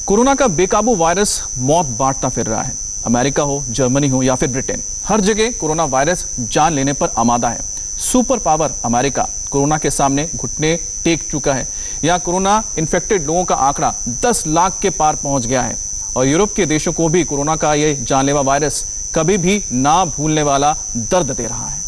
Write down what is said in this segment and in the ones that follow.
Corona का बेकाबू virus मौत बांटता फिर रहा है। अमेरिका हो, जर्मनी हो या फिर ब्रिटेन, हर जगह कोरोना वायरस जान लेने पर आमादा है। सुपर पावर अमेरिका कोरोना के सामने घुटने टेक चुका है। यहाँ कोरोना इन्फेक्टेड लोगों का आंकड़ा 10 लाख के पार पहुंच गया है और यूरोप के देशों को भी कोरोना का ये जानलेवा वायरस कभी भी ना भूलने वाला दर्द दे रहा है।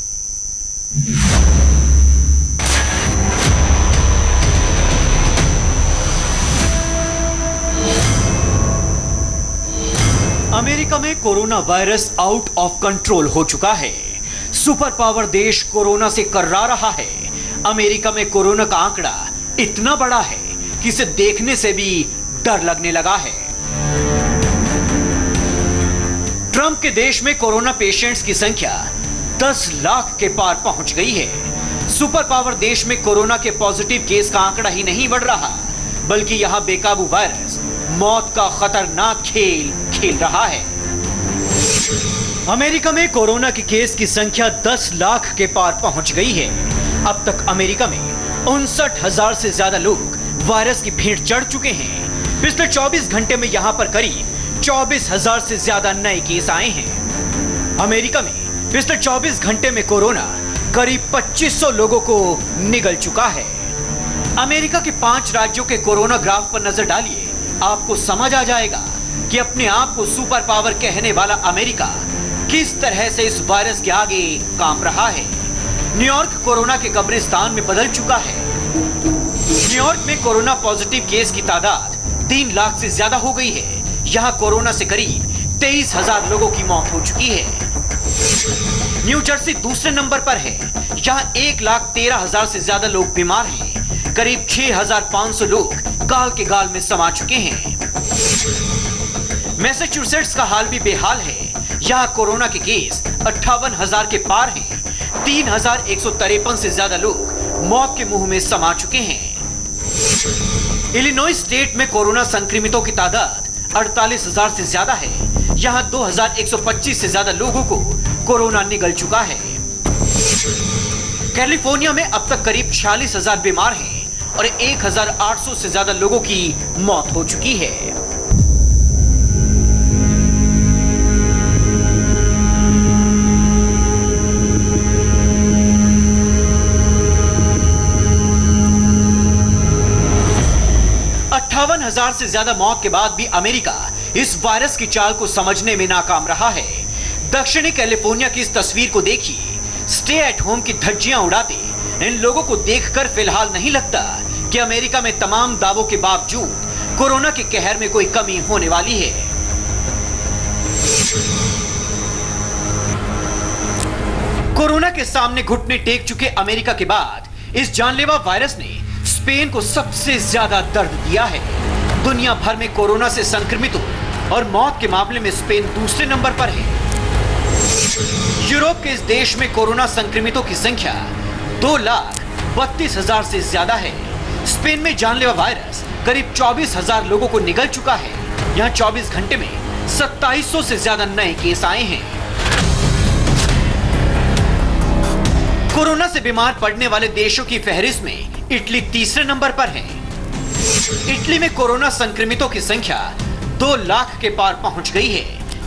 अमेरिका में corona virus out of control हो चुका है। सुपर पावर देश कोरोना से कर्रा रहा है। अमेरिका में कोरोना का आंकड़ा इतना बड़ा है कि इसे देखने से भी डर लगने लगा है। ट्रंप के देश में कोरोना पेशेंट्स की संख्या 10 लाख के पार पहुंच गई है। सुपर पावर देश में कोरोना के पॉजिटिव केस का आंकड़ा ही नहीं बढ़ रहा, बल्कि यहां बेकाबू वायरस मौत का खतरनाक खेल खेल रहा है। अमेरिका में कोरोना के केस की संख्या 10 लाख के पार पहुंच गई है। अब तक अमेरिका में 59,000 से ज्यादा लोग वायरस की भेंट चढ़ चुके हैं। पिछले 24 घंटे में यहां पर करीब 24,000 से ज्यादा नए केस आए हैं। अमेरिका में पिछले 24 घंटे में कोरोना करीब 2500 लोगों को निगल चुका है। अमेरिका के 5 राज्यों के कोरोना ग्राफ पर नजर डालिए, आपको समझ आ जाएगा कि अपने आप को सुपर पावर कहने वाला अमेरिका किस तरह से इस वायरस के आगे कांप रहा है। न्यूयॉर्क कोरोना के कब्रिस्तान में बदल चुका है। न्यूयॉर्क में कोरोना पॉजिटिव केस की तादाद 3 लाख से ज्यादा हो गई है। यहां कोरोना से करीब 23,000 लोगों की मौत हो चुकी है। न्यू जर्सी दूसरे नंबर पर है। यहां 1,13,000 से ज्यादा लोग बीमार हैं। करीब 6,500 लोग गाल के गाल में समा चुके हैं। मैसाचुसेट्स का हाल भी बेहाल है। यहां कोरोना के केस 58,000 के पार हैं। 3,153 से ज्यादा लोग मौत के मुंह में समा चुके हैं। इलिनॉइस स्टेट में कोरोना संक्रमितों की तादाद 48,000 से ज्यादा है। यहां 2,125 से ज्यादा लोगों को कोरोना निगल चुका है। कैलिफोर्निया में अब तक करीब 46,000 बीमार हैं और 1,800 से ज्यादा लोगों की मौत हो चुकी है। हजार से ज्यादा मौत के बाद भी अमेरिका इस वायरस की चाल को समझने में नाकाम रहा है। दक्षिणी कैलिफोर्निया की इस तस्वीर को देखिए। स्टे एट होम की धज्जियां उड़ाते इन लोगों को देखकर फिलहाल नहीं लगता कि अमेरिका में तमाम दावों के बावजूद कोरोना के कहर में कोई कमी होने वाली है। कोरोना के सामने घुटने टेक चुके अमेरिका के बाद इस जानलेवा वायरस ने स्पेन को सबसे ज्यादा दर्द दिया है। दुनिया भर में कोरोना से संक्रमितों और मौत के मामले में स्पेन दूसरे नंबर पर है। यूरोप के इस देश में कोरोना संक्रमितों की संख्या 2,32,000 से ज्यादा है। स्पेन में जानलेवा वायरस करीब 24,000 लोगों को निगल चुका है। यहां 24 घंटे में 2700 से ज्यादा नए केस आए हैं। कोरोना से बीमार पड़ने वाले देशों की फहरिस्त में इटली तीसरे नंबर पर है। इटली में कोरोना संक्रमितों की संख्या 2 लाख के पार पहुंच गई है।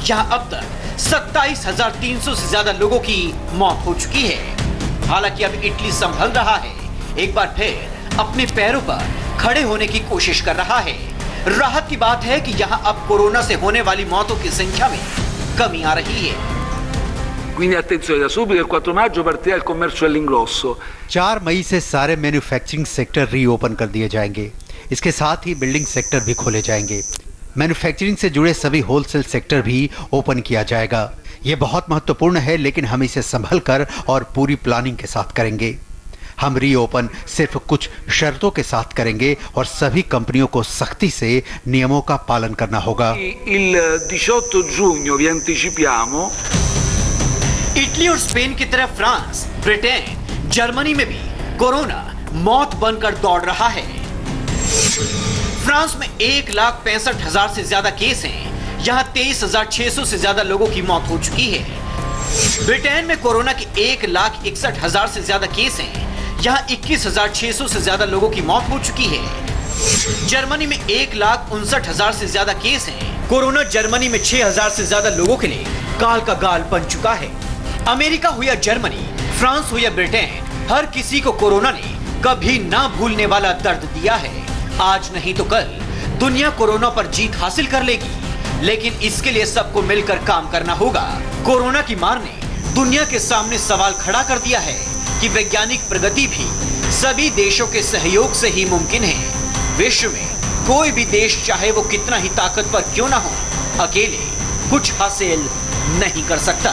यहां अब तक 27,300 से ज्यादा लोगों की मौत हो चुकी है। हालांकि अब इटली संभल रहा है, एक बार फिर अपने पैरों पर खड़े होने की कोशिश कर रहा है। राहत की बात है कि यहां अब कोरोना से होने वाली मौतों की संख्या में कमी आ रही है। Quindi attenzione, da subito il 4 maggio partirà il commercio all'ingrosso. 4 मई से सारे मैन्युफैक्चरिंग सेक्टर रीओपन कर दिए जाएंगे। इसके साथ ही बिल्डिंग सेक्टर भी खोले जाएंगे। मैन्युफैक्चरिंग से जुड़े सभी होलसेल सेक्टर भी ओपन किया जाएगा। ये बहुत महत्वपूर्ण है, लेकिन हम इसे संभल कर और पूरी प्लानिंग के साथ करेंगे। हम रीओपन सिर्फ कुछ शर्तों के साथ करेंगे और सभी कंपनियों को सख्ती से नियमों का पालन करना होगा। Il 18 giugno vi anticipiamo. Italy और स्पेन की तरह फ्रांस, ब्रिटेन, जर्मनी में भी कोरोना मौत बनकर दौड़ रहा है। फ्रांस में 1,65,000 से ज्यादा केस हैं। यहां 23,600 से ज्यादा लोगों की मौत हो चुकी है। ब्रिटेन में कोरोना के 1,61,000 से ज्यादा केस हैं। यहां 21,600 से ज्यादा लोगों की मौत हो चुकी है। जर्मनी में 1,59,000 से ज्यादा केस हैं। कोरोना जर्मनी में 6,000 से ज्यादा लोगों के लिए काल का गाल बन चुका है। अमेरिका हो या जर्मनी, फ्रांस हो या ब्रिटेन, हर किसी को कोरोना ने कभी ना भूलने वाला दर्द दिया है। आज नहीं तो कल दुनिया कोरोना पर जीत हासिल कर लेगी, लेकिन इसके लिए सबको मिलकर काम करना होगा। कोरोना की मार ने दुनिया के सामने सवाल खड़ा कर दिया है कि वैज्ञानिक प्रगति भी सभी देशों के सहयोग से ही मुमकिन है। विश्व में कोई भी देश चाहे वो कितना ही ताकतवर क्यों ना हो, अकेले कुछ हासिल नहीं कर सकता।